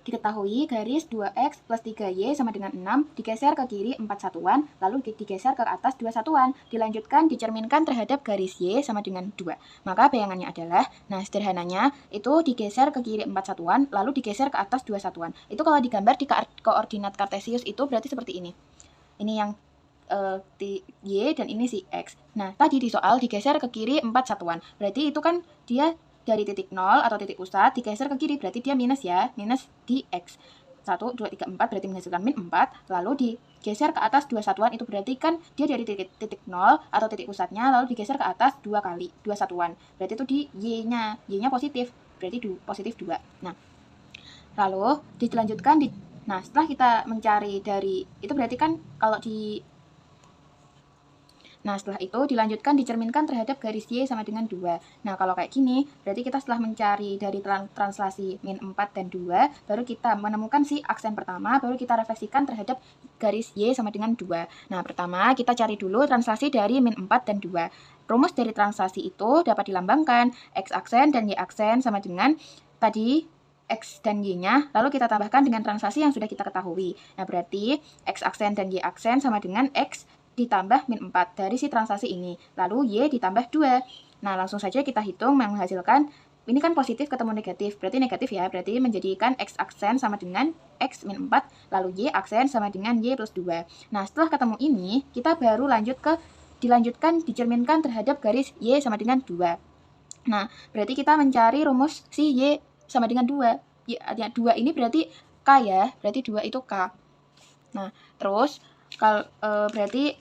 Diketahui garis 2x plus 3y sama dengan 6 digeser ke kiri 4 satuan, lalu digeser ke atas 2 satuan. Dilanjutkan dicerminkan terhadap garis y sama dengan 2. Maka bayangannya adalah, nah sederhananya itu digeser ke kiri 4 satuan, lalu digeser ke atas 2 satuan. Itu kalau digambar di koordinat kartesius itu berarti seperti ini. Ini yang y dan ini si x. Nah, tadi di soal digeser ke kiri 4 satuan. Berarti itu kan dia dari titik 0 atau titik pusat digeser ke kiri, berarti dia minus ya, minus di x. 1, 2, 3, 4 berarti menghasilkan min 4, lalu digeser ke atas 2 satuan, itu berarti kan dia dari titik 0 atau titik pusatnya, lalu digeser ke atas 2 kali, 2 satuan. Berarti itu di y-nya positif, berarti positif 2. Nah, lalu dilanjutkan nah setelah kita mencari dari, itu berarti kan kalau Nah, setelah itu dilanjutkan dicerminkan terhadap garis Y sama dengan 2. Nah, kalau kayak gini, berarti kita setelah mencari dari translasi min 4 dan 2, baru kita menemukan si aksen pertama, baru kita refleksikan terhadap garis Y sama dengan 2. Nah, pertama kita cari dulu translasi dari min 4 dan 2. Rumus dari translasi itu dapat dilambangkan X aksen dan Y aksen sama dengan tadi X dan Y-nya, lalu kita tambahkan dengan translasi yang sudah kita ketahui. Nah, berarti X aksen dan Y aksen sama dengan X ditambah min 4 dari si translasi ini. Lalu Y ditambah 2. Nah, langsung saja kita hitung menghasilkan, ini kan positif ketemu negatif, berarti negatif ya, berarti menjadikan X aksen sama dengan X min 4, lalu Y aksen sama dengan Y plus 2. Nah, setelah ketemu ini, kita baru dilanjutkan dicerminkan terhadap garis Y sama dengan 2. Nah, berarti kita mencari rumus si Y sama dengan 2. Y, 2 ini berarti K ya, berarti 2 itu K. Nah, terus kalau berarti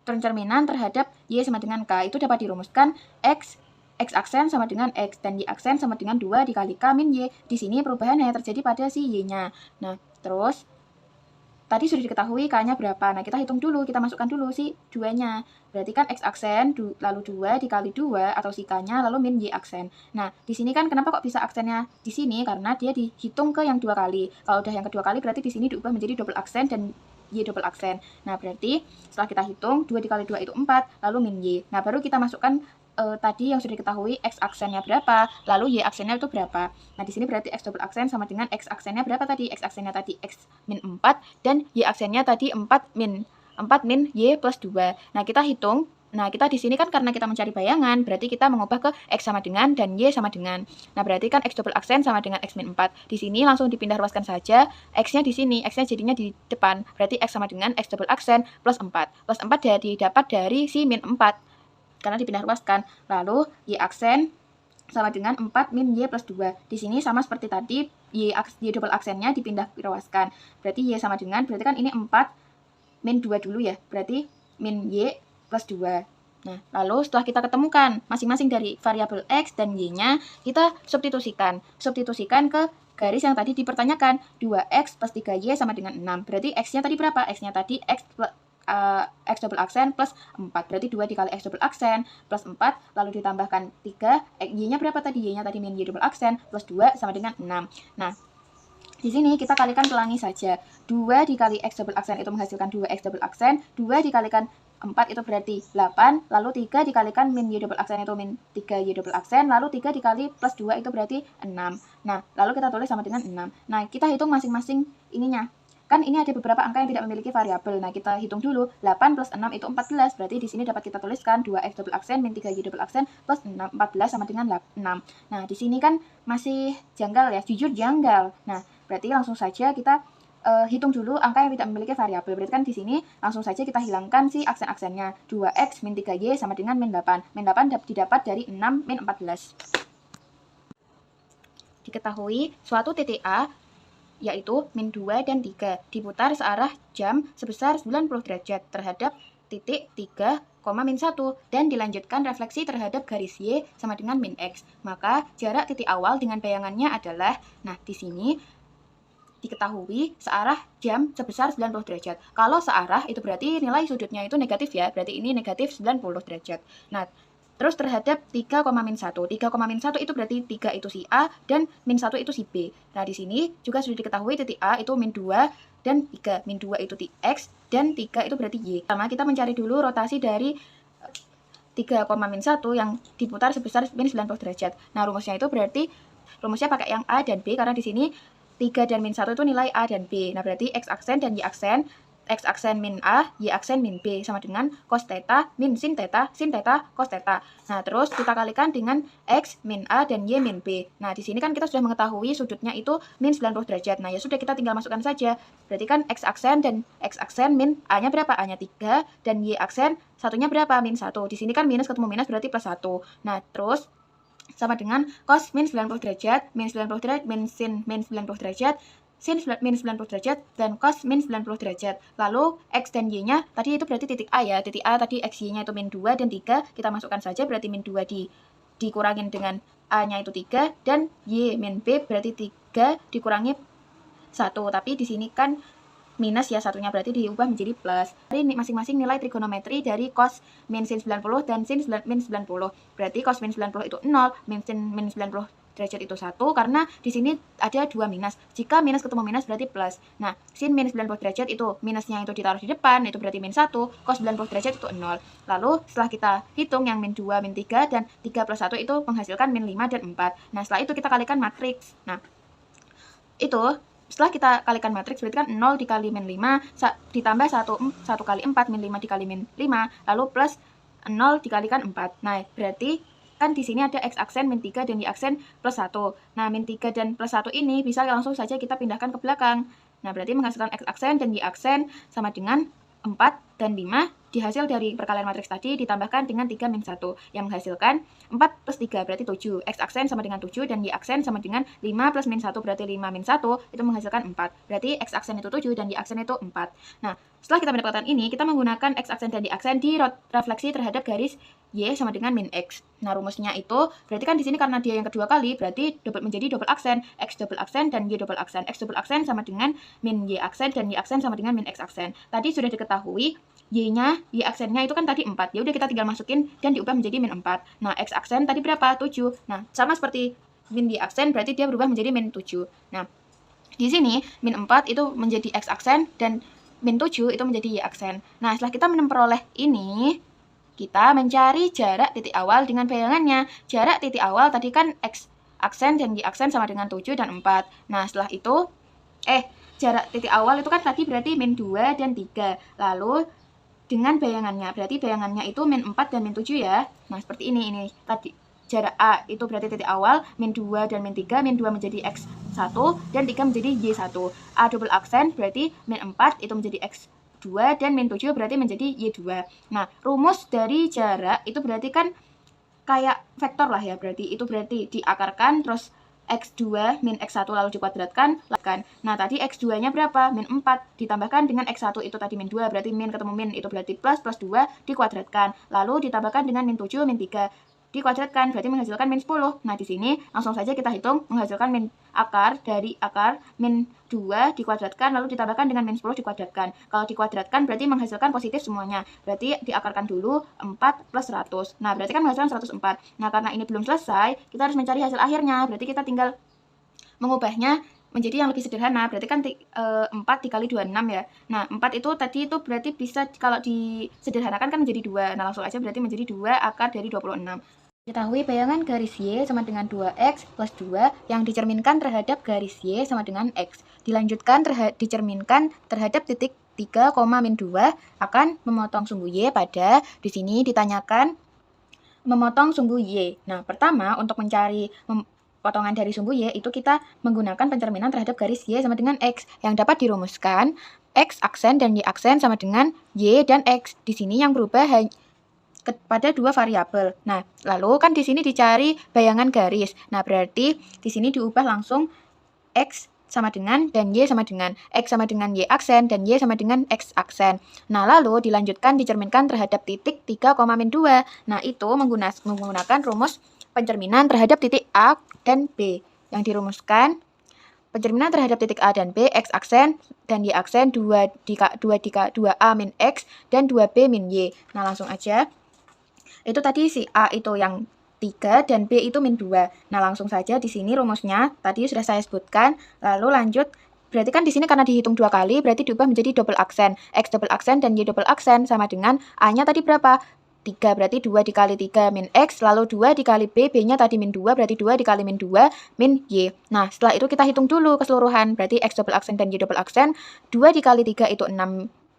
pencerminan terhadap Y sama dengan K itu dapat dirumuskan X aksen sama dengan X dan Y aksen sama dengan 2 dikali K min Y. Di sini perubahan hanya terjadi pada si Y-nya. Nah, terus tadi sudah diketahui K-nya berapa. Nah, kita hitung dulu, kita masukkan dulu si 2-nya. Berarti kan X aksen lalu 2 dikali 2 atau si K-nya lalu min Y aksen. Nah, di sini kan kenapa kok bisa aksennya di sini? Karena dia dihitung ke yang 2 kali. Kalau udah yang kedua kali berarti di sini diubah menjadi double aksen dan Y double aksen. Nah, berarti setelah kita hitung 2 dikali 2 itu 4, lalu min Y. Nah, baru kita masukkan tadi yang sudah diketahui X aksennya berapa, lalu Y aksennya itu berapa. Nah, di sini berarti X double aksen sama dengan X aksennya berapa tadi? X aksennya tadi X min 4 dan Y aksennya tadi 4 min Y plus 2. Nah, kita hitung. Nah, kita di sini kan karena kita mencari bayangan, berarti kita mengubah ke X sama dengan dan Y sama dengan. Nah, berarti kan X double aksen sama dengan X min 4. Di sini langsung dipindah ruaskan saja, X-nya di sini, X-nya jadinya di depan. Berarti X sama dengan X double aksen plus 4. Plus 4 didapat dari si min 4. Karena dipindah ruaskan. Lalu Y aksen sama dengan 4 min Y plus 2. Di sini sama seperti tadi, Y double aksennya dipindah ruaskan. Berarti Y sama dengan, berarti kan ini 4 min 2 dulu ya. Berarti min Y plus 2. Nah, lalu setelah kita ketemukan masing-masing dari variabel X dan Y-nya, kita substitusikan. Substitusikan ke garis yang tadi dipertanyakan. 2X plus 3Y sama dengan 6. Berarti X-nya tadi berapa? X-nya tadi X double aksen plus 4. Berarti 2 dikali X double aksen plus 4, lalu ditambahkan 3. Y-nya berapa tadi? Y-nya tadi min Y double aksen plus 2 sama dengan 6. Nah, di sini kita kalikan pelangi saja. 2 dikali X double aksen itu menghasilkan 2X double aksen. 2 dikalikan 4 itu berarti 8. Lalu 3 dikalikan min Y double aksen itu min 3Y double aksen. Lalu 3 dikali plus 2 itu berarti 6. Nah, lalu kita tulis sama dengan 6. Nah, kita hitung masing-masing ininya. Kan ini ada beberapa angka yang tidak memiliki variabel. Nah, kita hitung dulu. 8 plus 6 itu 14. Berarti di sini dapat kita tuliskan 2X double aksen min 3Y double aksen plus 6. 14 sama dengan 6. Nah, di sini kan masih janggal ya. Jujur janggal. Nah, berarti langsung saja kita hitung dulu angka yang tidak memiliki variabel. Berarti kan di sini langsung saja kita hilangkan si aksen-aksennya. 2X min 3Y sama dengan min 8. Min 8 didapat dari 6 min 14. Diketahui suatu titik A yaitu min 2 dan 3 diputar searah jam sebesar 90 derajat terhadap titik 3, min 1 dan dilanjutkan refleksi terhadap garis Y sama dengan min X. Maka jarak titik awal dengan bayangannya adalah, nah di sini diketahui searah jam sebesar 90 derajat. Kalau searah itu berarti nilai sudutnya itu negatif ya, berarti ini negatif 90 derajat. Nah, terus terhadap 3, min 1. 3, min 1 itu berarti 3 itu si A dan min 1 itu si B. Nah, di sini juga sudah diketahui titik A itu min 2 dan 3. Min 2 itu titik X dan 3 itu berarti Y. Pertama kita mencari dulu rotasi dari 3, min 1 yang diputar sebesar min 90 derajat. Nah, rumusnya itu berarti rumusnya pakai yang A dan B karena di sini 3 dan min 1 itu nilai A dan B. Nah, berarti X aksen dan Y aksen, X aksen min A, Y aksen min B sama dengan cos theta min sin theta, cos theta. Nah, terus kita kalikan dengan X min A dan Y min B. Nah, di sini kan kita sudah mengetahui sudutnya itu min 90 derajat. Nah, ya sudah kita tinggal masukkan saja. Berarti kan X aksen dan X aksen min A-nya berapa? A-nya 3 dan Y aksen satunya berapa? Min 1. Di sini kan minus ketemu minus berarti plus 1. Nah, terus sama dengan cos min 90 derajat, min 90 derajat, min sin min 90 derajat, sin min 90 derajat, dan cos min 90 derajat. Lalu X dan Y-nya, tadi itu berarti titik A ya. Titik A tadi XY-nya itu min 2 dan 3, kita masukkan saja berarti min 2 dikurangin dengan A-nya itu 3, dan Y min B berarti 3 dikurangi 1. Tapi di sini kan minus ya, satunya berarti diubah menjadi plus. Jadi masing-masing nilai trigonometri dari cos min sin 90 dan sin min 90. Berarti cos min 90 itu 0, min sin min 90 derajat itu 1, karena di sini ada 2 minus. Jika minus ketemu minus berarti plus. Nah, sin min 90 derajat itu minusnya itu ditaruh di depan, itu berarti min 1, cos 90 derajat itu 0. Lalu setelah kita hitung yang min 2, min 3, dan 3 plus 1 itu menghasilkan min 5 dan 4. Nah, setelah itu kita kalikan matriks. Nah, itu setelah kita kalikan matriks berarti kan 0 dikali min 5 ditambah 1 kali 4 min 5 dikali min 5 lalu plus 0 dikalikan 4. Nah, berarti kan di sini ada X aksen min 3 dan Y aksen plus 1. Nah, min 3 dan plus 1 ini bisa langsung saja kita pindahkan ke belakang. Nah, berarti menghasilkan X aksen dan Y aksen sama dengan 4 dan 5 dihasil dari perkalian matriks tadi ditambahkan dengan 3 min 1 yang menghasilkan 4 plus 3 berarti 7. X aksen sama dengan 7 dan Y aksen sama dengan 5 plus min 1 berarti 5 min 1 itu menghasilkan 4. Berarti X aksen itu 7 dan Y aksen itu 4. Nah, setelah kita mendapatkan ini, kita menggunakan X aksen dan Y aksen di refleksi terhadap garis Y sama dengan min X. Nah, rumusnya itu berarti kan di sini karena dia yang kedua kali berarti menjadi double aksen, X double aksen dan Y double aksen. X double aksen sama dengan min Y aksen dan Y aksen sama dengan min X aksen. Tadi sudah diketahui Y-nya, Y aksennya itu kan tadi 4. Ya udah kita tinggal masukin dan diubah menjadi min 4. Nah, X aksen tadi berapa? 7. Nah, sama seperti min Y aksen berarti dia berubah menjadi min 7. Nah, di sini min 4 itu menjadi X aksen dan min 7 itu menjadi Y aksen. Nah, setelah kita memperoleh ini, kita mencari jarak titik awal dengan bayangannya. Jarak titik awal tadi kan X aksen dan Y aksen sama dengan 7 dan 4. Nah, setelah itu jarak titik awal itu kan tadi berarti min 2 dan 3. Lalu dengan bayangannya, berarti bayangannya itu min 4 dan min 7 ya. Nah, seperti ini tadi jarak A itu berarti titik awal, min 2 dan min 3, min 2 menjadi X1 dan 3 menjadi Y1. A double aksen berarti min 4 itu menjadi X2 dan min 7 berarti menjadi Y2. Nah, rumus dari jarak itu berarti kan kayak vektor lah ya, berarti itu berarti diakarkan terus X2 min X1 lalu dikuadratkan. Nah, tadi X2-nya berapa? Min 4 ditambahkan dengan X1 itu tadi min 2, berarti min ketemu min itu berarti plus 2 dikuadratkan. Lalu ditambahkan dengan min 7, min 3 dikuadratkan, berarti menghasilkan min 10. Nah, di sini langsung saja kita hitung menghasilkan min akar dari akar min 2 dikuadratkan lalu ditambahkan dengan min 10 dikuadratkan. Kalau dikuadratkan berarti menghasilkan positif semuanya. Berarti diakarkan dulu 4 plus 100. Nah, berarti kan menghasilkan 104. Nah, karena ini belum selesai, kita harus mencari hasil akhirnya. Berarti kita tinggal mengubahnya menjadi yang lebih sederhana. Berarti kan 4 dikali 26 ya. Nah, 4 itu tadi itu berarti bisa kalau disederhanakan kan menjadi 2. Nah, langsung aja berarti menjadi 2 akar dari 26. Ketahui bayangan garis Y sama dengan 2X plus 2 yang dicerminkan terhadap garis Y sama dengan X. Dilanjutkan dicerminkan terhadap titik 3, min 2 akan memotong sumbu Y pada, di sini ditanyakan memotong sumbu Y. Nah, pertama untuk mencari potongan dari sumbu Y itu kita menggunakan pencerminan terhadap garis Y sama dengan X yang dapat dirumuskan X aksen dan Y aksen sama dengan Y dan X. Di sini yang berubah pada dua variabel. Nah, lalu kan di sini dicari bayangan garis. Nah, berarti di sini diubah langsung X sama dengan dan Y sama dengan X sama dengan Y aksen dan Y sama dengan X aksen. Nah, lalu dilanjutkan dicerminkan terhadap titik 3, min 2. Nah, itu menggunakan rumus pencerminan terhadap titik A dan B yang dirumuskan pencerminan terhadap titik A dan B, X aksen dan Y aksen 2A min X dan 2B min Y. Nah, langsung aja. Itu tadi si A itu yang 3 dan B itu min 2. Nah, langsung saja di sini rumusnya tadi sudah saya sebutkan. Lalu lanjut, berarti kan di sini karena dihitung 2 kali berarti diubah menjadi double aksen. X double aksen dan Y double aksen sama dengan A-nya tadi berapa? 3, berarti 2 dikali 3 min X, lalu 2 dikali B, B-nya tadi min 2, berarti 2 dikali min 2 min Y. Nah, setelah itu kita hitung dulu keseluruhan, berarti X double aksen dan Y double aksen, 2 dikali 3 itu 6,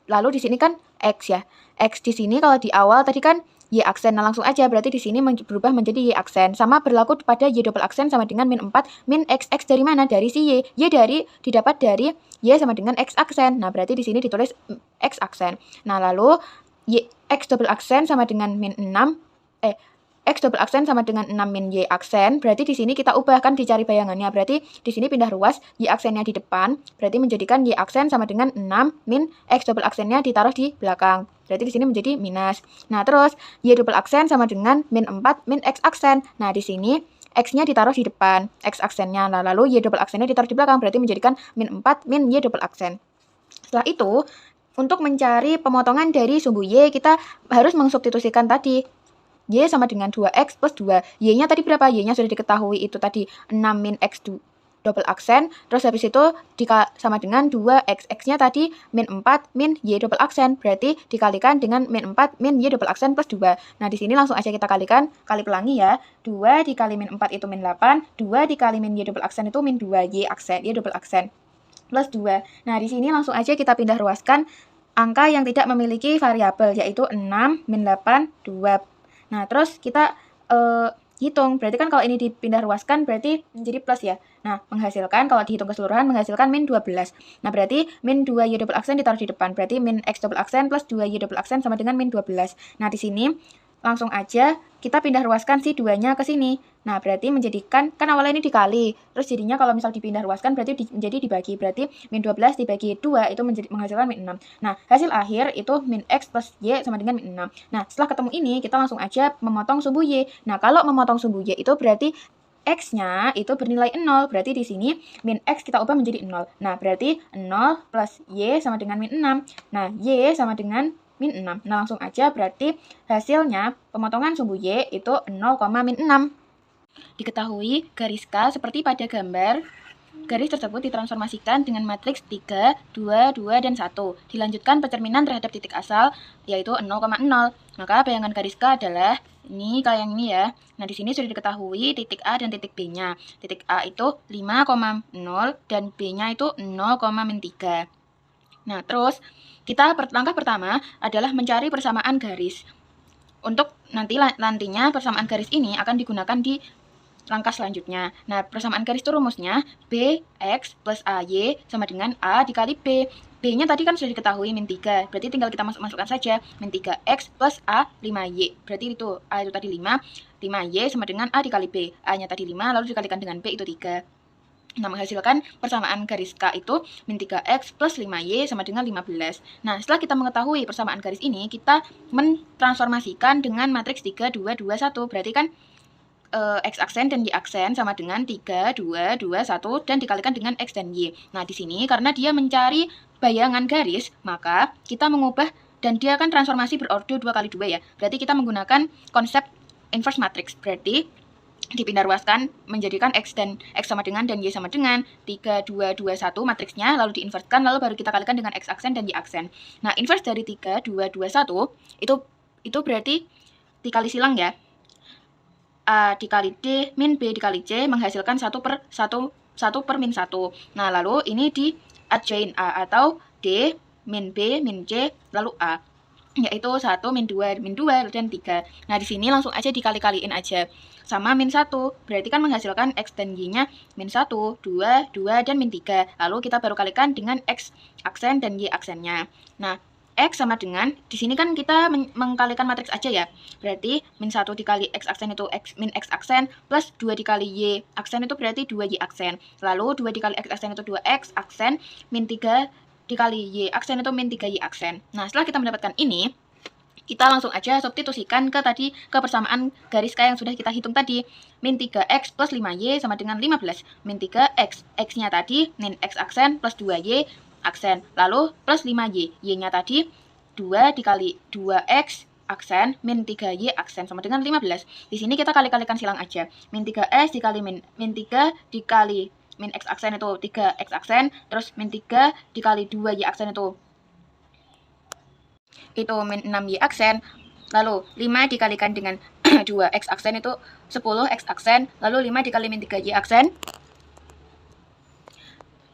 lalu di sini kan X ya. X di sini kalau di awal tadi kan Y aksen, nah langsung aja, berarti di sini berubah menjadi Y aksen. Sama berlaku pada Y double aksen sama dengan min 4, min X. X dari mana? Dari si Y. Y didapat dari Y sama dengan X aksen. Nah, berarti di sini ditulis X aksen. Nah, lalu X double aksen sama dengan min 6, X double aksen sama dengan 6 min Y aksen, berarti di sini kita ubahkan dicari bayangannya, berarti di sini pindah ruas, Y aksennya di depan, berarti menjadikan Y aksen sama dengan 6 min X double aksennya ditaruh di belakang, berarti di sini menjadi minus. Nah, terus Y double aksen sama dengan min 4 min X aksen, nah di sini X-nya ditaruh di depan, X aksennya, nah lalu Y double aksennya ditaruh di belakang, berarti menjadikan min 4 min Y double aksen. Setelah itu, untuk mencari pemotongan dari sumbu Y, kita harus mengsubstitusikan tadi. Y sama dengan 2X plus 2. Y-nya tadi berapa? Y-nya sudah diketahui, itu tadi 6 min X double aksen. Terus habis itu sama dengan 2X. X-nya tadi min 4 min Y double aksen. Berarti dikalikan dengan min 4 min Y double aksen plus 2. Nah, di sini langsung aja kita kalikan. Kali pelangi ya. 2 dikali min 4 itu min 8. 2 dikali min Y double aksen itu min 2. Y double aksen. Plus 2. Nah, di sini langsung aja kita pindah ruaskan angka yang tidak memiliki variabel, yaitu 6 min 8, 2. Nah, terus kita hitung. Berarti kan kalau ini dipindah ruaskan berarti menjadi plus ya. Nah, menghasilkan, kalau dihitung keseluruhan, menghasilkan min 12. Nah, berarti min 2 Y double aksen ditaruh di depan. Berarti min X double aksen plus 2 Y double aksen sama dengan min 12. Nah, di sini langsung aja kita pindah ruaskan si 2-nya ke sini. Nah, berarti menjadikan, kan awalnya ini dikali, terus jadinya kalau misal dipindah ruaskan berarti menjadi dibagi. Berarti min 12 dibagi 2 itu menghasilkan min 6. Nah, hasil akhir itu min X plus Y sama dengan min 6. Nah, setelah ketemu ini, kita langsung aja memotong sumbu Y. Nah, kalau memotong sumbu Y itu berarti X-nya itu bernilai 0, berarti di sini min X kita ubah menjadi 0. Nah, berarti 0 plus Y sama dengan min 6. Nah, Y sama dengan min 6. Nah, langsung aja berarti hasilnya pemotongan sumbu Y itu 0, min 6. Diketahui garis K seperti pada gambar. Garis tersebut ditransformasikan dengan matriks 3, 2, 2, dan 1. Dilanjutkan pencerminan terhadap titik asal, yaitu 0,0. Maka bayangan garis K adalah ini kayak yang ini ya. Nah, di sini sudah diketahui titik A dan titik B-nya. Titik A itu 5,0 dan B-nya itu 0,-3. Nah, terus langkah pertama adalah mencari persamaan garis. Untuk nantinya persamaan garis ini akan digunakan di langkah selanjutnya. Nah, persamaan garis itu rumusnya BX plus AY sama dengan A dikali B. B-nya tadi kan sudah diketahui min 3, berarti tinggal kita masukkan saja min 3X plus A 5Y. Berarti itu A itu tadi 5, 5Y sama dengan A dikali B. A-nya tadi 5, lalu dikalikan dengan B itu 3. Nah, menghasilkan persamaan garis K itu min 3X plus 5Y sama dengan 15. Nah, setelah kita mengetahui persamaan garis ini, kita mentransformasikan dengan matriks 3, 2, 2, 1. Berarti kan X aksen dan Y aksen sama dengan 3, 2, 2, 1 dan dikalikan dengan X dan Y. Nah, di sini karena dia mencari bayangan garis, maka kita mengubah, dan dia kan transformasi berordo 2 kali 2 ya. Berarti kita menggunakan konsep inverse matrix. Berarti dipindah ruaskan menjadikan X sama dengan dan Y sama dengan 3, 2, 2, 1 matriksnya, lalu diinverskan, lalu baru kita kalikan dengan X aksen dan Y aksen. Nah, inverse dari 3, 2, 2, 1 itu berarti dikali silang ya. A dikali D min B dikali C menghasilkan 1 per min 1. Nah, lalu ini di adjoin A atau D min B min C lalu A, yaitu 1 min 2 dan 3. Nah, di sini langsung aja dikali-kaliin aja sama min 1. Berarti kan menghasilkan X dan Y-nya min 1, 2, 2 dan min 3. Lalu kita baru kalikan dengan X aksen dan Y aksennya. Nah, X sama dengan, di sini kan kita mengkalikan matriks aja ya. Berarti min 1 dikali X aksen itu min X aksen, plus 2 dikali Y aksen itu berarti 2Y aksen. Lalu 2 dikali X aksen itu 2X aksen, min 3 dikali Y aksen itu min 3Y aksen. Nah, setelah kita mendapatkan ini, kita langsung aja substitusikan ke persamaan garis K yang sudah kita hitung tadi. Min 3X plus 5Y sama dengan 15. Min 3X, X-nya tadi min X aksen plus 2Y aksen, lalu plus 5Y, Y-nya tadi 2 dikali 2X aksen min 3Y aksen sama dengan 15. Di sini kita kali-kalikan silang aja. Min 3X dikali min 3 dikali min X aksen itu 3X aksen, terus min 3 dikali 2Y aksen itu min 6Y aksen, lalu 5 dikalikan dengan 2 X aksen itu 10 X aksen, lalu 5 dikali min 3 Y aksen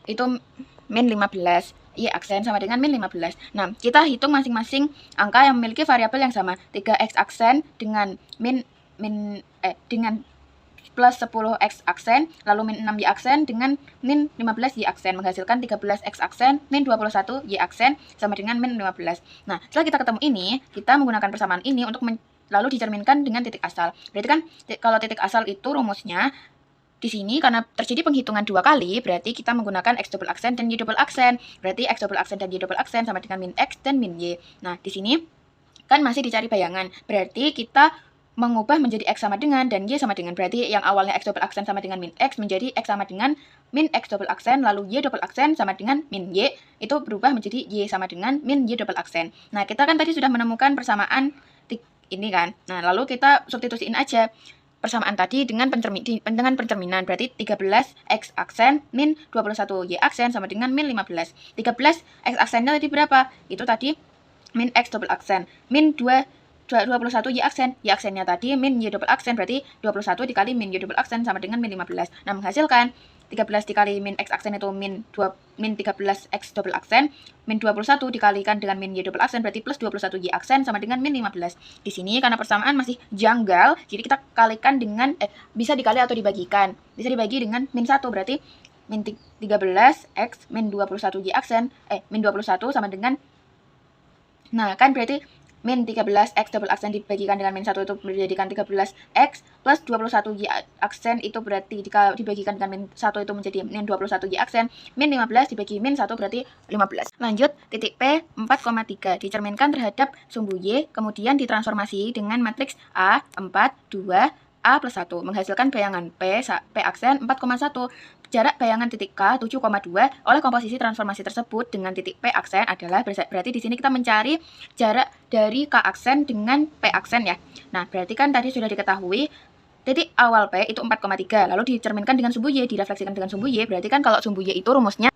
itu min 15, Y aksen sama dengan min 15. Nah, kita hitung masing-masing angka yang memiliki variabel yang sama. 3X aksen dengan dengan plus 10 X aksen, lalu min 6 Y aksen dengan min 15 Y aksen, menghasilkan 13 X aksen min 21 Y aksen sama dengan min 15. Nah, setelah kita ketemu ini, kita menggunakan persamaan ini untuk lalu dicerminkan dengan titik asal. Berarti kan kalau titik asal itu rumusnya di sini karena terjadi penghitungan 2 kali, berarti kita menggunakan X double aksen dan Y double aksen. Berarti X double aksen dan Y double aksen sama dengan min X dan min Y. Nah, di sini kan masih dicari bayangan. Berarti kita mengubah menjadi X sama dengan dan Y sama dengan. Berarti yang awalnya X double aksen sama dengan min X menjadi X sama dengan min X double aksen, lalu Y double aksen sama dengan min Y. Itu berubah menjadi Y sama dengan min Y double aksen. Nah, kita kan tadi sudah menemukan persamaan ini kan. Nah, lalu kita substitusiin aja persamaan tadi dengan pencerminan. Berarti 13 X aksen min 21 Y aksen sama dengan min 15. 13 X aksennya tadi berapa? Itu tadi min X double aksen. Min 21 Y aksen. Y aksennya tadi min Y double aksen. Berarti 21 dikali min Y double aksen sama dengan min 15. Nah, menghasilkan 13 dikali min X aksen itu min 13 X double aksen, min 21 dikalikan dengan min Y double aksen berarti plus 21 Y aksen sama dengan min 15. Di sini karena persamaan masih janggal, jadi kita kalikan dengan bisa dikali atau dibagikan. Bisa dibagi dengan min 1 berarti min 13 X min 21 Y aksen min 21 sama dengan, nah kan berarti min 13 X double aksen dibagikan dengan min 1 itu menjadikan 13 X plus 21 Y aksen itu berarti dibagikan dengan min 1 itu menjadi min 21 Y aksen, min 15 dibagi min 1 berarti 15. Lanjut, titik P 4,3 dicerminkan terhadap sumbu Y, kemudian ditransformasi dengan matriks A 4, 2, A plus 1, menghasilkan bayangan P aksen 4,1. Jarak bayangan titik K 7,2 oleh komposisi transformasi tersebut dengan titik P aksen adalah, berarti di sini kita mencari jarak dari K aksen dengan P aksen ya. Nah, berarti kan tadi sudah diketahui titik awal P itu 4,3, lalu dicerminkan dengan sumbu Y, direfleksikan dengan sumbu Y, berarti kan kalau sumbu Y itu rumusnya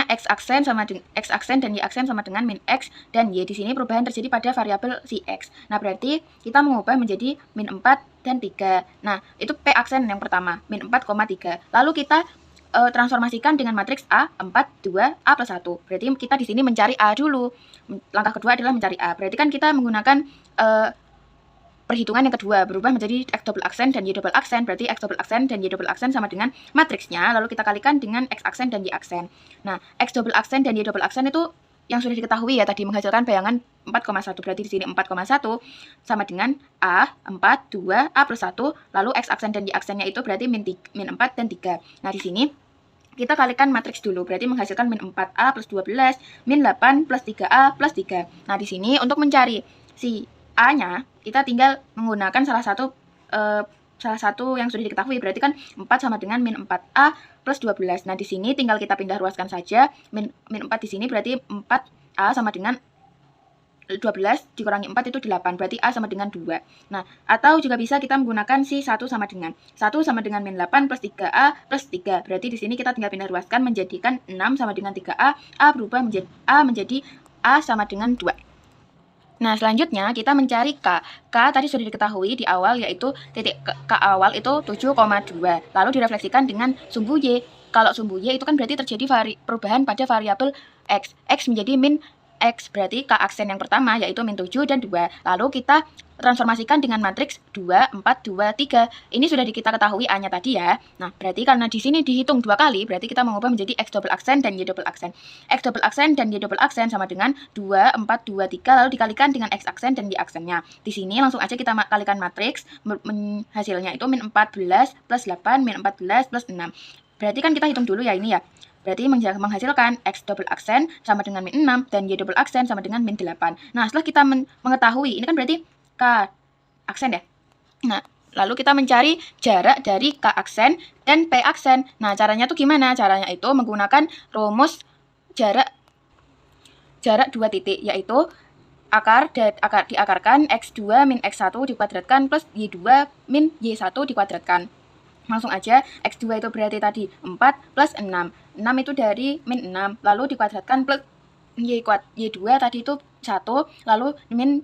X aksen dan Y aksen sama dengan min X dan Y. Di sini perubahan terjadi pada variabel si X. Nah, berarti kita mengubah menjadi min 4 dan 3. Nah, itu P aksen yang pertama, min 4,3. Lalu kita transformasikan dengan matriks A 4, 2, A plus 1. Berarti kita di sini mencari A dulu. Langkah kedua adalah mencari A. Berarti kan kita menggunakan perhitungan yang kedua, berubah menjadi X double aksen dan Y double aksen. Berarti X double aksen dan Y double aksen sama dengan matriksnya, lalu kita kalikan dengan X aksen dan Y aksen. Nah, X double aksen dan Y double aksen itu yang sudah diketahui ya tadi, menghasilkan bayangan 4,1. Berarti di sini 4,1 sama dengan A 4, 2, A plus 1, lalu X aksen dan Y aksennya itu berarti min 4 dan 3. Nah, di sini kita kalikan matriks dulu, berarti menghasilkan min 4A plus 12, min 8 plus 3A plus 3. Nah, di sini untuk mencari si A-nya, kita tinggal menggunakan salah satu yang sudah diketahui, berarti kan 4 sama dengan min 4A plus 12. Nah, di sini tinggal kita pindah ruaskan saja, min 4 di sini berarti 4A sama dengan 12 dikurangi 4 itu 8, berarti A sama dengan 2. Nah, atau juga bisa kita menggunakan si 1 sama dengan min 8 plus 3A plus 3. Berarti di sini kita tinggal pindah ruaskan menjadikan 6 sama dengan 3A, A berubah menjadi A sama dengan 2. Nah, selanjutnya kita mencari K. K tadi sudah diketahui di awal, yaitu titik K awal itu 7,2. Lalu direfleksikan dengan sumbu Y. Kalau sumbu Y itu kan berarti terjadi perubahan pada variabel X. X menjadi min X, berarti K aksen yang pertama yaitu min 7 dan 2. Lalu kita transformasikan dengan matriks 2, 4, 2, 3. Ini sudah kita ketahui A-nya tadi ya. Nah, berarti karena di sini dihitung 2 kali, berarti kita mengubah menjadi X double aksen dan Y double aksen. X double aksen dan Y double aksen sama dengan 2, 4, 2, 3, lalu dikalikan dengan X aksen dan Y aksennya. Di sini langsung aja kita kalikan matriks, hasilnya itu min 14 plus 8, min 14 plus 6. Berarti kan kita hitung dulu ya ini ya. Berarti menghasilkan X double aksen sama dengan min 6 dan Y double aksen sama dengan min 8. Nah, setelah kita mengetahui, ini kan berarti K aksen ya. Nah, lalu kita mencari jarak dari K aksen dan P aksen. Nah, caranya tuh gimana? Caranya itu menggunakan rumus jarak 2 titik, yaitu diakarkan X2 min X1 dikuadratkan plus Y2 min Y1 dikuadratkan. Langsung aja, X2 itu berarti tadi 4 plus 6. 6 itu dari min 6, lalu dikuadratkan plus Y2 tadi itu 1, lalu min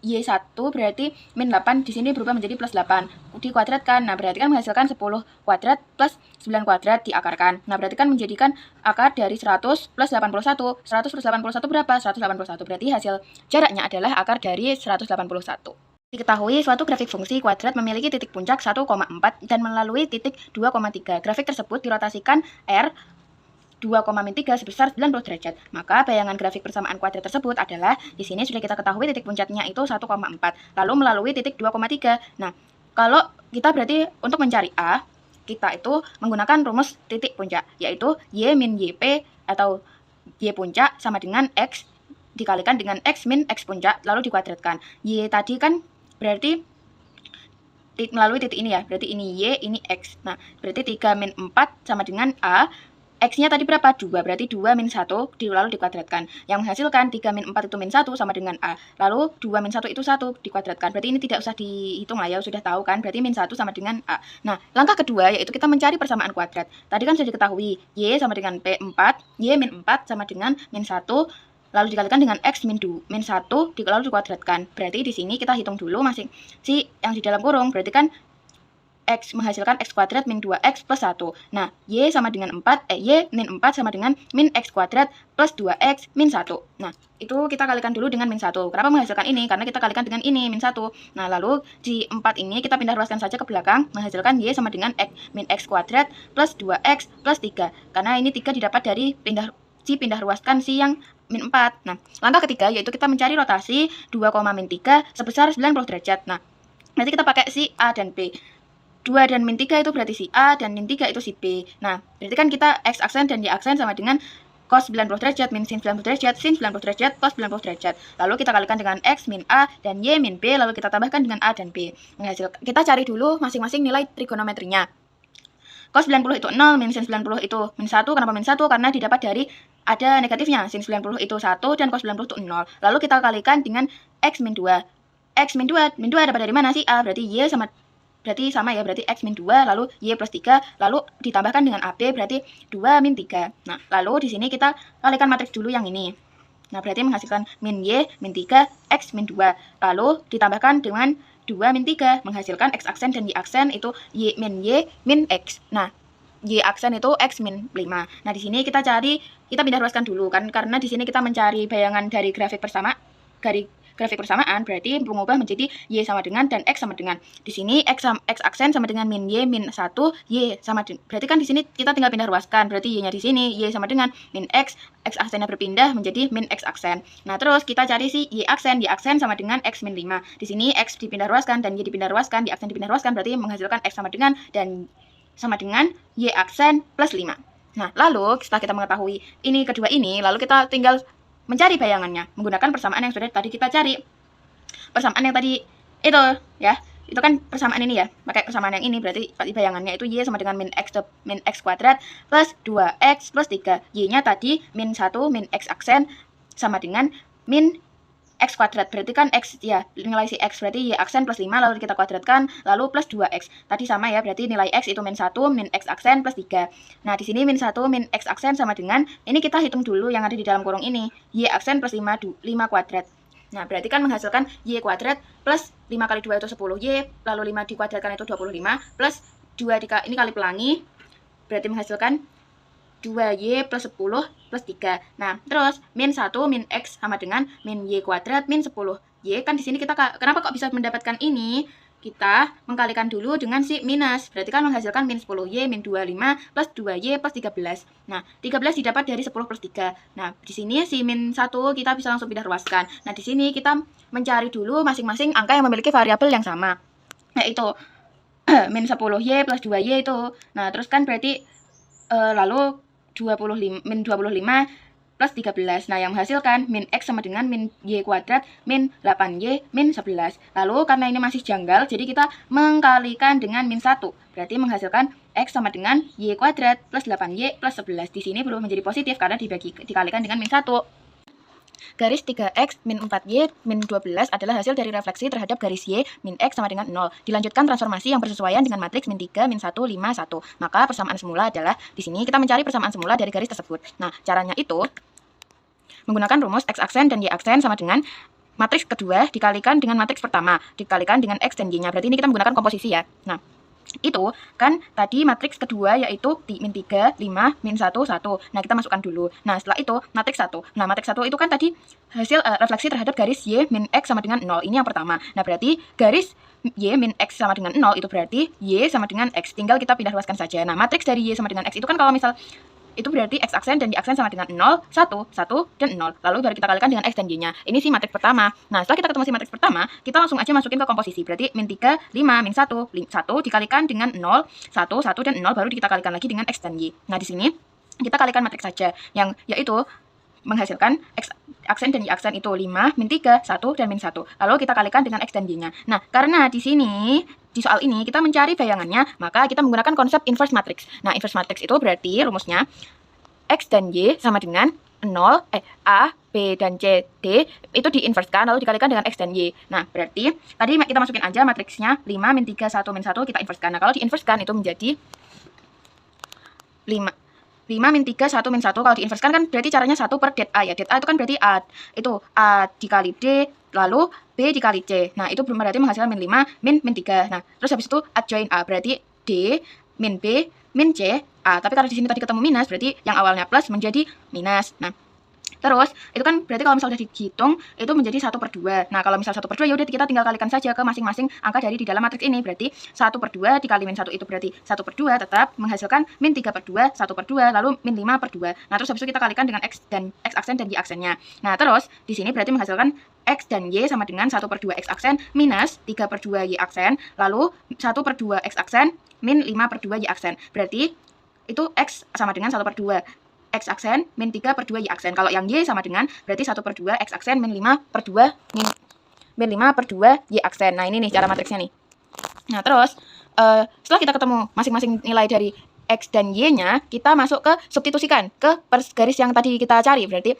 Y1 berarti min 8 di sini berubah menjadi plus 8 dikuadratkan. Nah, berarti kan menghasilkan 10 kuadrat plus 9 kuadrat diakarkan. Nah, berarti kan menjadikan akar dari 100 plus 81. 100 plus 81 berapa? 181. Berarti hasil jaraknya adalah akar dari 181. Diketahui suatu grafik fungsi kuadrat memiliki titik puncak 1,4 dan melalui titik 2,3. Grafik tersebut dirotasikan R 2,3 sebesar 90 derajat. Maka bayangan grafik persamaan kuadrat tersebut adalah di sini sudah kita ketahui titik puncaknya itu 1,4. Lalu melalui titik 2,3. Nah, kalau kita berarti untuk mencari A, kita itu menggunakan rumus titik puncak, yaitu Y min YP atau Y puncak sama dengan X dikalikan dengan X min X puncak lalu dikuadratkan. Y tadi kan berarti melalui titik ini ya, berarti ini Y, ini X. Nah, berarti 3 min 4 sama dengan A. X-nya tadi berapa? 2, berarti 2 min 1 lalu dikuadratkan. Yang menghasilkan 3 min 4 itu min 1 sama dengan A. Lalu 2 min 1 itu 1 dikuadratkan. Berarti ini tidak usah dihitung lah ya, sudah tahu kan. Berarti min 1 sama dengan A. Nah, langkah kedua yaitu kita mencari persamaan kuadrat. Tadi kan sudah diketahui Y sama dengan P4, Y min 4 sama dengan min 1, lalu dikalikan dengan X min 1 lalu dikuadratkan. Berarti di sini kita hitung dulu masing si yang di dalam kurung. Berarti kan X menghasilkan X kuadrat min 2X plus 1. Nah, Y sama dengan 4, Y min 4 sama dengan min X kuadrat plus 2X min 1. Nah, itu kita kalikan dulu dengan min 1. Kenapa menghasilkan ini? Karena kita kalikan dengan ini, min 1. Nah, lalu di 4 ini kita pindah ruaskan saja ke belakang, menghasilkan Y sama dengan X min X kuadrat plus 2X plus 3. Karena ini 3 didapat dari pindah ruaskan si yang min 4. Nah, langkah ketiga yaitu kita mencari rotasi 2,3 sebesar 90 derajat. Nah, nanti kita pakai si A dan B. 2 dan min 3 itu berarti si A, dan min 3 itu si B. Nah, berarti kan kita X aksen dan Y aksen sama dengan cos 90 derajat min sin 90 derajat, sin 90 derajat, cos 90 derajat. Lalu kita kalikan dengan X min A dan Y min B, lalu kita tambahkan dengan A dan B. Kita cari dulu masing-masing nilai trigonometrinya. Cos 90 itu 0, min sin 90 itu min 1. Kenapa min 1? Karena didapat dari ada negatifnya. Sin 90 itu 1 dan cos 90 itu 0. Lalu kita kalikan dengan X min 2. X min 2 dapat dari mana sih? A, berarti Y sama ya, berarti X min 2, lalu Y plus 3, lalu ditambahkan dengan AB, berarti 2 min 3. Nah, lalu di sini kita kalikan matriks dulu yang ini. Nah, berarti menghasilkan min Y, min 3, X min 2. Lalu ditambahkan dengan 2 min 3, menghasilkan X aksen dan Y aksen itu Y min X. Nah, Y aksen itu X min 5. Nah, di sini kita pindah ruaskan dulu kan, karena di sini kita mencari bayangan dari grafik persamaan, berarti mengubah menjadi Y sama dengan dan X sama dengan. Di sini X aksen sama dengan min Y min 1, Y sama dengan. Berarti kan di sini kita tinggal pindah ruaskan, berarti Y-nya di sini Y sama dengan min X aksennya berpindah menjadi min X aksen. Nah, terus kita cari si Y aksen sama dengan X min 5. Di sini X dipindah ruaskan dan Y dipindah ruaskan, Y aksen dipindah ruaskan, berarti menghasilkan X sama dengan dan sama dengan Y aksen plus 5. Nah, lalu setelah kita mengetahui ini kedua ini, lalu kita tinggal mencari bayangannya menggunakan persamaan yang sudah tadi kita cari. Persamaan yang tadi itu ya, itu kan persamaan ini ya, pakai persamaan yang ini, berarti bayangannya itu Y sama dengan min X kuadrat plus 2X plus 3. Y-nya tadi min 1 min X aksen sama dengan min X kuadrat, berarti kan X ya, nilai si X berarti Y aksen plus 5, lalu kita kuadratkan, lalu plus 2X. Tadi sama ya, berarti nilai X itu min 1 min X aksen plus 3. Nah, di sini min 1 min X aksen sama dengan, ini kita hitung dulu yang ada di dalam kurung ini, Y aksen plus 5 kuadrat. Nah, berarti kan menghasilkan Y kuadrat plus 5 kali 2 itu 10Y, lalu 5 dikuadratkan itu 25, plus 2 ini kali pelangi, berarti menghasilkan 2Y plus 10 plus 3. Nah, terus min 1 min X sama dengan min Y kuadrat min 10. Y kan di sini kita, kenapa kok bisa mendapatkan ini? Kita mengkalikan dulu dengan si minus. Berarti kan menghasilkan min 10Y min 25 plus 2Y plus 13. Nah, 13 didapat dari 10 plus 3. Nah, di sini si min 1 kita bisa langsung pindah ruaskan. Nah, di sini kita mencari dulu masing-masing angka yang memiliki variabel yang sama. Yaitu min 10Y plus 2Y itu. Nah, terus kan berarti lalu min 25 plus 13. Nah, yang menghasilkan min X sama dengan min Y kuadrat min 8Y min 11. Lalu karena ini masih janggal, jadi kita mengkalikan dengan min 1. Berarti menghasilkan X sama dengan Y kuadrat plus 8Y plus 11. Di sini berubah menjadi positif karena dikalikan dengan min 1. Garis 3X min 4Y min 12 adalah hasil dari refleksi terhadap garis Y min X sama dengan 0. Dilanjutkan transformasi yang bersesuaian dengan matriks min 3, min 1, 5, 1. Maka persamaan semula adalah, di sini kita mencari persamaan semula dari garis tersebut. Nah, caranya itu menggunakan rumus X aksen dan Y aksen sama dengan matriks kedua dikalikan dengan matriks pertama, dikalikan dengan X dan Y-nya. Berarti ini kita menggunakan komposisi ya. Nah, itu kan tadi matriks kedua yaitu min 3, 5, min 1, 1. Nah, kita masukkan dulu. Nah, setelah itu matriks 1. Nah, matriks 1 itu kan tadi hasil refleksi terhadap garis Y min X sama dengan 0. Ini yang pertama. Nah, berarti garis Y min X sama dengan 0 itu berarti Y sama dengan X. Tinggal kita pindah luaskan saja. Nah, matriks dari Y sama dengan X itu kan kalau misal itu berarti X aksen dan Y aksen sama dengan 0, 1, 1, dan 0. Lalu baru kita kalikan dengan X dan Y-nya. Ini sih matriks pertama. Nah, setelah kita ketemu si matriks pertama, kita langsung aja masukin ke komposisi. Berarti min 3, 5, min 1, 1 dikalikan dengan 0, 1, 1, dan 0, baru kita kalikan lagi dengan X dan Y. Nah, di sini kita kalikan matriks saja, yang yaitu menghasilkan X aksen dan Y aksen itu 5, min 3, 1, dan min 1. Lalu kita kalikan dengan X dan Y-nya. Nah, karena di sini di soal ini kita mencari bayangannya, maka kita menggunakan konsep inverse matrix. Nah, inverse matrix itu berarti rumusnya X dan Y sama dengan 0, A, B, dan C, D itu diinverskan lalu dikalikan dengan X dan Y. Nah, berarti tadi kita masukin aja matriksnya 5, min 3, 1, min 1 kita inverskan. Nah, kalau diinverskan itu menjadi 5, min 3, 1, min 1. Kalau diinverskan kan berarti caranya 1 per det A ya. Det A itu kan berarti A. Itu A dikali D, lalu B dikali C. Nah, itu berarti menghasilkan min 5, min 3. Nah, terus habis itu adjoin A. Berarti D, min B, min C, A. Tapi karena di sini tadi ketemu minus, berarti yang awalnya plus menjadi minus. Nah, terus itu kan berarti kalau misalnya dihitung itu menjadi 1/2. Nah, kalau misal 1/2 ya udah kita tinggal kalikan saja ke masing-masing angka dari di dalam matriks ini. Berarti 1/2 dikali min 1 itu berarti 1/2 tetap menghasilkan min 3/2, 1/2, lalu min 5/2. Nah, terus habis itu kita kalikan dengan X aksen dan Y aksennya. Nah, terus di sini berarti menghasilkan X dan Y sama dengan 1/2 X aksen minus 3/2 Y aksen, lalu 1/2 X aksen min 5/2 Y aksen. Berarti itu X sama dengan 1/2 X aksen min 3/2 Y aksen. Kalau yang Y sama dengan berarti 1/2 X aksen min 5/2 Y aksen. Nah, ini nih cara matriksnya nih. Nah, terus setelah kita ketemu masing-masing nilai dari X dan Y-nya, kita masuk ke substitusikan ke garis yang tadi kita cari. Berarti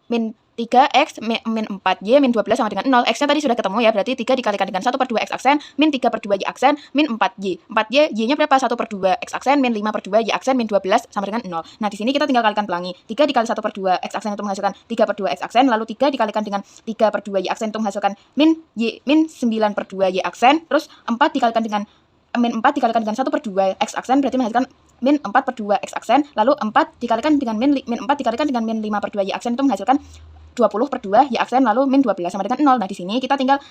min 3X min 4Y min 12 sama dengan 0. X-nya tadi sudah ketemu ya, berarti 3 dikalikan dengan 1/2 X aksen min 3/2 Y aksen min 4Y. 4Y, Y-nya berapa? 1/2 X aksen min 5/2 Y aksen min 12 sama dengan 0. Nah, di sini kita tinggal kalikan pelangi. 3 dikali 1/2 X aksen itu menghasilkan 3/2 X aksen, lalu 3 dikalikan dengan 3/2 Y aksen itu menghasilkan min 9/2 Y aksen, terus 4 dikalikan dengan min 4 dikalikan dengan 1/2 X aksen berarti menghasilkan min 4/2 X aksen, lalu 4 dikalikan dengan min 4 dikalikan dengan min 5/2 Y aksen itu menghasilkan 20/2 Y aksen lalu min 12 sama dengan 0. Nah, di sini kita tinggal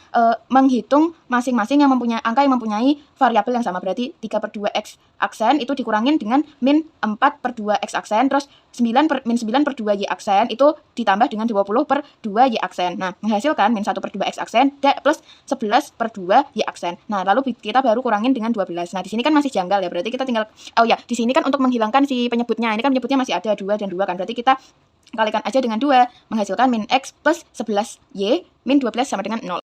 menghitung masing-masing yang mempunyai angka yang mempunyai variabel yang sama. Berarti 3/2 X aksen itu dikurangin dengan min 4/2 X aksen, terus min 9/2 Y aksen itu ditambah dengan 20/2 Y aksen. Nah, menghasilkan min 1/2 X aksen plus 11/2 Y aksen. Nah, lalu kita baru kurangin dengan 12. Nah, di sini kan masih janggal ya. Berarti kita tinggal di sini kan untuk menghilangkan si penyebutnya. Ini kan penyebutnya masih ada 2 dan 2 kan. Berarti kita kalikan aja dengan 2, menghasilkan min X plus 11Y min 12 sama dengan 0.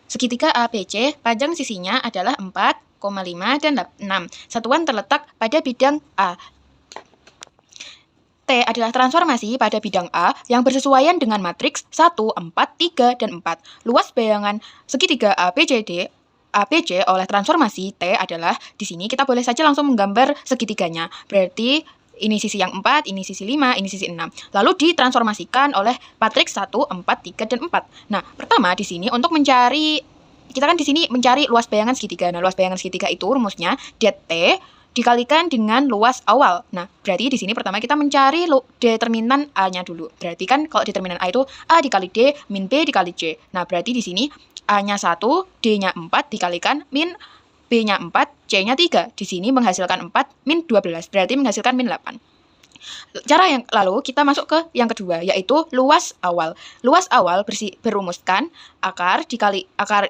Segitiga ABC, panjang sisinya adalah 4,5 dan 6. Satuan terletak pada bidang A. T adalah transformasi pada bidang A yang bersesuaian dengan matriks 1, 4, 3, dan 4. Luas bayangan segitiga ABC oleh transformasi T adalah, di sini kita boleh saja langsung menggambar segitiganya. Berarti ini sisi yang 4, ini sisi 5, ini sisi 6. Lalu ditransformasikan oleh matriks 1, 4, 3, dan 4. Nah, pertama di sini untuk mencari, kita kan di sini mencari luas bayangan segitiga. Nah, luas bayangan segitiga itu rumusnya det T dikalikan dengan luas awal. Nah, berarti di sini pertama kita mencari determinan A-nya dulu. Berarti kan kalau determinan A itu A dikali D min B dikali C. Nah, berarti di sini A-nya 1, D-nya 4 dikalikan min B-nya 4, C-nya 3. Di sini menghasilkan 4 min 12, berarti menghasilkan min 8. Cara yang lalu kita masuk ke yang kedua, yaitu luas awal. Luas awal berumuskan akar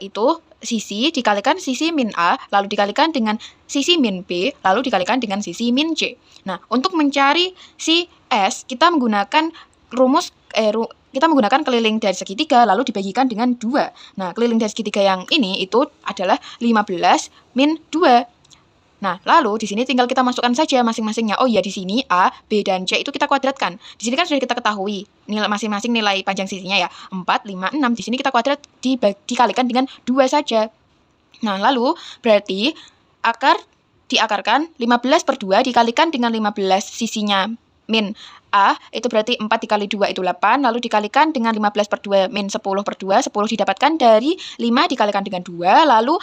itu sisi dikalikan sisi min A, lalu dikalikan dengan sisi min B, lalu dikalikan dengan sisi min C. Nah, untuk mencari si S, kita menggunakan kita menggunakan keliling dari segitiga lalu dibagikan dengan 2. Nah, keliling dari segitiga yang ini itu adalah 15 min 2. Nah, lalu di sini tinggal kita masukkan saja masing-masingnya. Oh iya, di sini A, B, dan C itu kita kuadratkan. Di sini kan sudah kita ketahui nilai masing-masing nilai panjang sisinya ya. 4, 5, 6. Di sini kita kuadrat dikalikan dengan 2 saja. Nah, lalu berarti diakarkan 15/2 dikalikan dengan 15 sisinya min A, itu berarti 4 dikali 2 itu 8, lalu dikalikan dengan 15 per 2 min 10 per 2, 10 didapatkan dari 5 dikalikan dengan 2, lalu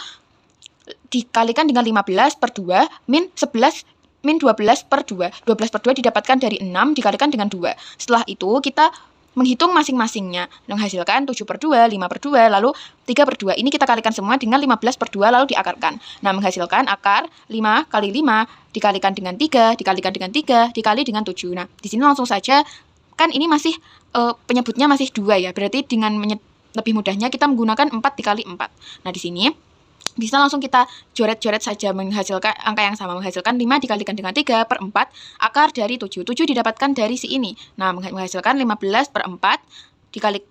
dikalikan dengan 15 per 2 min 11 min 12 per 2. 12 per 2 didapatkan dari 6 dikalikan dengan 2. Setelah itu kita menghitung masing-masingnya, menghasilkan 7 per 2, 5 per 2, lalu 3 per 2. Ini kita kalikan semua dengan 15 per 2, lalu diakarkan. Nah, menghasilkan akar 5 kali 5 dikalikan dengan 3, dikalikan dengan 3, dikali dengan 7. Nah, di sini langsung saja, kan ini masih penyebutnya masih 2 ya, berarti dengan lebih mudahnya kita menggunakan 4 dikali 4. Nah, di sini bisa langsung kita coret-coret saja menghasilkan angka yang sama, menghasilkan 5 dikalikan dengan 3 per 4 akar dari 7. 7 didapatkan dari si ini. Nah, menghasilkan 15 per 4 dikali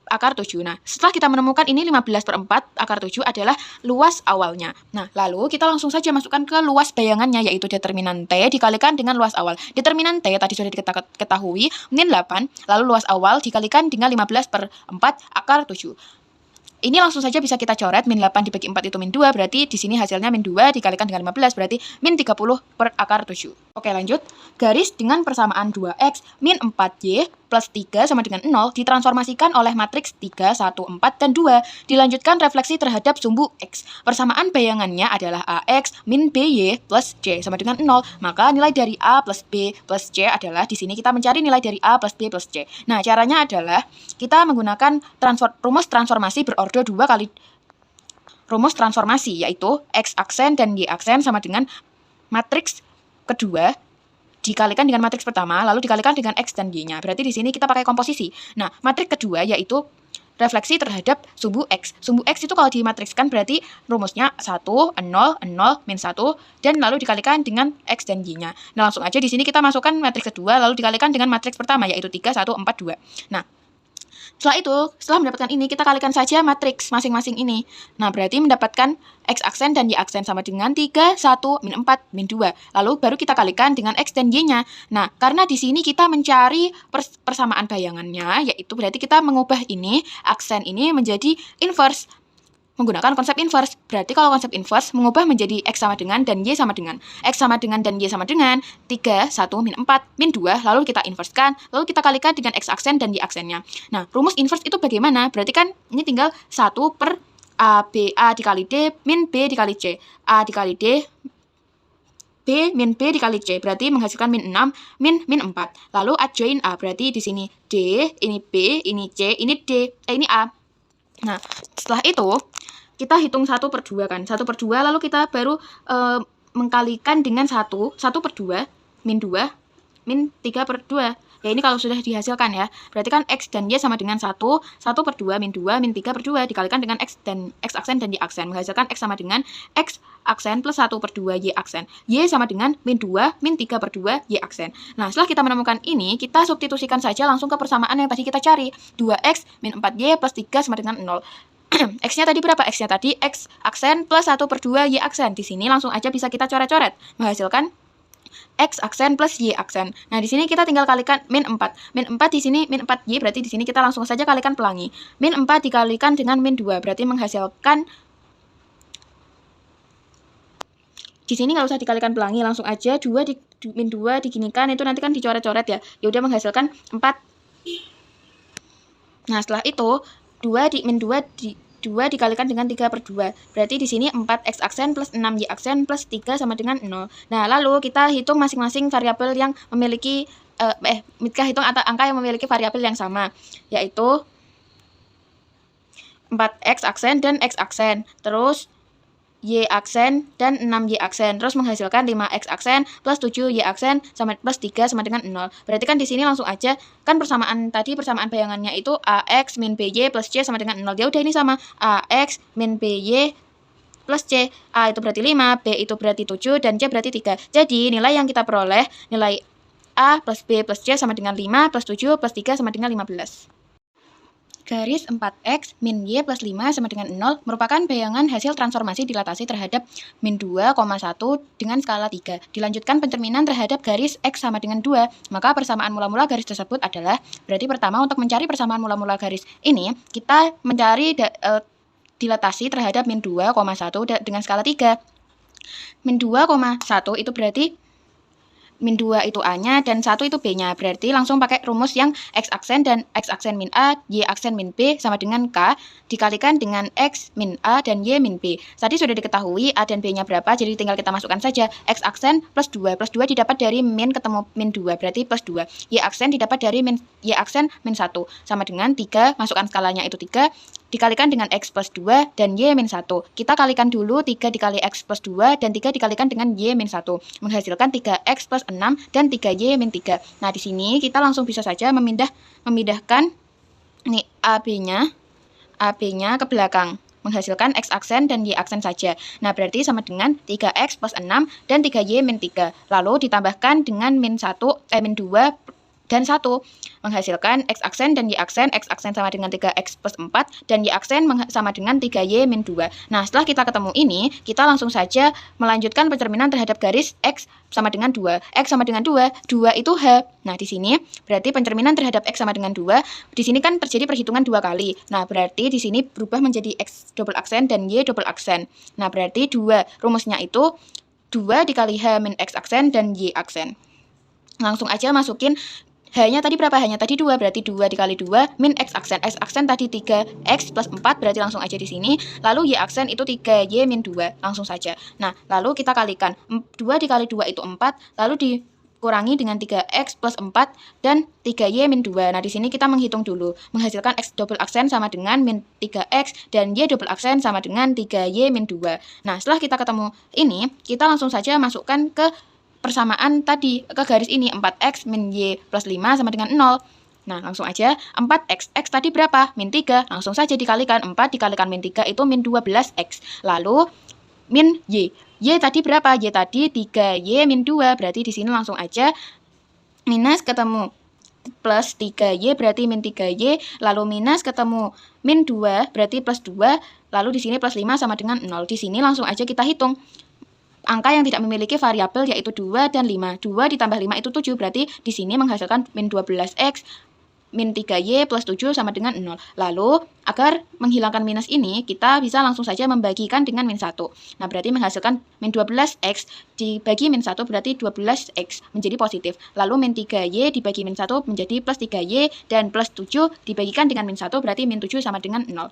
akar 7. Nah, setelah kita menemukan ini 15 per 4 akar 7 adalah luas awalnya. Nah, lalu kita langsung saja masukkan ke luas bayangannya, yaitu determinan T dikalikan dengan luas awal. Determinan T tadi sudah diketahui, min 8, lalu luas awal dikalikan dengan 15 per 4 akar 7. Ini langsung saja bisa kita coret, min 8 dibagi 4 itu min 2, berarti di sini hasilnya min 2 dikalikan dengan 15, berarti min 30 per akar 7. Oke, lanjut. Garis dengan persamaan 2x min 4y plus 3 sama dengan 0 ditransformasikan oleh matriks 3, 1, 4, dan 2. Dilanjutkan refleksi terhadap sumbu x. Persamaan bayangannya adalah ax min by plus c sama dengan 0. Maka nilai dari a plus b plus c adalah, di sini kita mencari nilai dari a plus b plus c. Nah, caranya adalah kita menggunakan rumus transformasi berorder 2 kali rumus transformasi, yaitu x aksen dan y aksen sama dengan matriks kedua dikalikan dengan matriks pertama, lalu dikalikan dengan x dan y-nya. Berarti di sini kita pakai komposisi. Nah, matriks kedua yaitu refleksi terhadap sumbu x. Sumbu x itu kalau dimatrikskan berarti rumusnya 1, 0, 0, min 1, dan lalu dikalikan dengan x dan y-nya. Nah, langsung aja di sini kita masukkan matriks kedua, lalu dikalikan dengan matriks pertama, yaitu 3, 1, 4, 2. Nah, setelah mendapatkan ini, kita kalikan saja matriks masing-masing ini. Nah, berarti mendapatkan x aksen dan y aksen sama dengan 3, 1, min 4, min 2. Lalu baru kita kalikan dengan x dan y-nya. Nah, karena di sini kita mencari persamaan bayangannya, yaitu berarti kita mengubah ini, aksen ini menjadi inverse. Menggunakan konsep inverse. Berarti kalau konsep inverse mengubah menjadi x sama dengan dan y sama dengan. X sama dengan dan y sama dengan 3, 1, min 4, min 2, lalu kita inversekan, lalu kita kalikan dengan x aksen dan y aksennya. Nah, rumus inverse itu bagaimana? Berarti kan ini tinggal 1 per a dikali d, min b dikali c. A dikali d, b min b dikali c, berarti menghasilkan min 6, min 4. Lalu adjoin a, berarti di sini d, ini b, ini c, ini d, ini a. Nah, setelah itu kita hitung 1 per 2 kan. 1 per 2, lalu kita baru mengkalikan dengan 1 per 2, min 2, min 3 per 2. Ya, ini kalau sudah dihasilkan ya. Berarti kan x dan y sama dengan 1 per 2, min 2, min 3 per 2, dikalikan dengan x aksen dan y aksen. Menghasilkan x sama dengan x aksen plus 1 per 2 y aksen. Y sama dengan min 2, min 3 per 2 y aksen. Nah, setelah kita menemukan ini, kita substitusikan saja langsung ke persamaan yang tadi kita cari. 2x min 4y plus 3 sama dengan 0. X-nya tadi berapa? X-nya tadi x aksen plus 1 per 2 y aksen. Di sini langsung aja bisa kita coret-coret. Menghasilkan x aksen plus y aksen. Nah, di sini kita tinggal kalikan min 4. Min 4 di sini min 4y, berarti di sini kita langsung saja kalikan pelangi. Min 4 dikalikan dengan min 2, berarti menghasilkan, di sini nggak usah dikalikan pelangi, langsung aja min 2 diginikan, itu nanti kan dicoret-coret ya. Ya udah, menghasilkan 4. Nah, setelah itu min 2 dikalikan dengan 3 per 2. Berarti di sini 4x aksen plus 6y aksen plus 3 sama dengan 0. Nah, lalu kita hitung masing-masing variabel yang memiliki kita hitung angka yang memiliki variabel yang sama, yaitu 4x aksen dan x aksen. Terus y aksen dan 6y aksen, terus menghasilkan 5x aksen plus 7y aksen sama plus 3 sama dengan 0. Berarti kan di sini langsung aja, kan persamaan bayangannya itu ax min by plus c sama dengan 0. Ya udah, ini sama ax min by plus c. A itu berarti 5, b itu berarti 7, dan c berarti 3. Jadi nilai yang kita peroleh, nilai a plus b plus c sama dengan 5 plus 7 plus 3 sama dengan 15. Garis 4x min y plus 5 sama dengan 0 merupakan bayangan hasil transformasi dilatasi terhadap min 2,1 dengan skala 3. Dilanjutkan pencerminan terhadap garis x sama dengan 2. Maka persamaan mula-mula garis tersebut adalah, berarti pertama untuk mencari persamaan mula-mula garis ini, kita mencari dilatasi terhadap min 2,1 dengan skala 3. Min 2,1 itu berarti min 2 itu A-nya dan 1 itu B-nya. Berarti langsung pakai rumus yang X aksen dan X aksen min A, Y aksen min B sama dengan K dikalikan dengan X min A dan Y min B. Tadi sudah diketahui A dan B-nya berapa, jadi tinggal kita masukkan saja. X aksen plus 2. Plus 2 didapat dari min ketemu min 2, berarti plus 2. Y aksen didapat dari Y aksen min 1 sama dengan 3, masukkan skalanya itu 3. Dikalikan dengan X plus 2 dan Y min 1. Kita kalikan dulu 3 dikali X plus 2 dan 3 dikalikan dengan Y min 1. Menghasilkan 3X plus 6 dan 3Y min 3. Nah, di sini kita langsung bisa saja memindahkan nih AB-nya ke belakang. Menghasilkan X aksen dan Y aksen saja. Nah, berarti sama dengan 3X plus 6 dan 3Y min 3. Lalu ditambahkan dengan min 2 dan 1. Menghasilkan X aksen dan Y aksen. X aksen sama dengan 3X plus 4 dan Y aksen sama dengan 3Y min 2. Nah, setelah kita ketemu ini, kita langsung saja melanjutkan pencerminan terhadap garis X sama dengan 2. X sama dengan 2, 2 itu H. Nah, di sini berarti pencerminan terhadap X sama dengan 2. Di sini kan terjadi perhitungan 2 kali. Nah, berarti di sini berubah menjadi X double aksen dan Y double aksen. Nah, berarti 2 rumusnya itu 2 dikali H min X aksen dan Y aksen. Langsung aja masukin H-nya tadi berapa? H-nya tadi 2, berarti 2 dikali 2 min X aksen. X aksen tadi 3X plus 4, berarti langsung aja di sini. Lalu Y aksen itu 3Y min 2, langsung saja. Nah, lalu kita kalikan. 2 dikali 2 itu 4, lalu dikurangi dengan 3X plus 4 dan 3Y min 2. Nah, di sini kita menghitung dulu. Menghasilkan X double aksen sama dengan min 3X dan Y double aksen sama dengan 3Y min 2. Nah, setelah kita ketemu ini, kita langsung saja masukkan ke persamaan tadi, ke garis ini. 4X min Y plus 5 sama dengan 0. Nah, langsung aja 4X. X tadi berapa? Min 3. Langsung saja dikalikan. 4 dikalikan min 3 itu min 12X. Lalu min Y. Y tadi berapa? Y tadi 3Y min 2. Berarti di sini langsung aja minus ketemu plus 3Y berarti min 3Y. Lalu minus ketemu min 2 berarti plus 2. Lalu di sini plus 5 sama dengan 0. Di sini langsung aja kita hitung angka yang tidak memiliki variabel yaitu 2 dan 5. 2 ditambah 5 itu 7, berarti di sini menghasilkan min 12X min 3Y plus 7 sama dengan 0. Lalu, agar menghilangkan minus ini, kita bisa langsung saja membagikan dengan min 1. Nah, berarti menghasilkan min 12X dibagi min 1 berarti 12X menjadi positif. Lalu min 3Y dibagi min 1 menjadi plus 3Y dan plus 7 dibagikan dengan min 1 berarti min 7 sama dengan 0.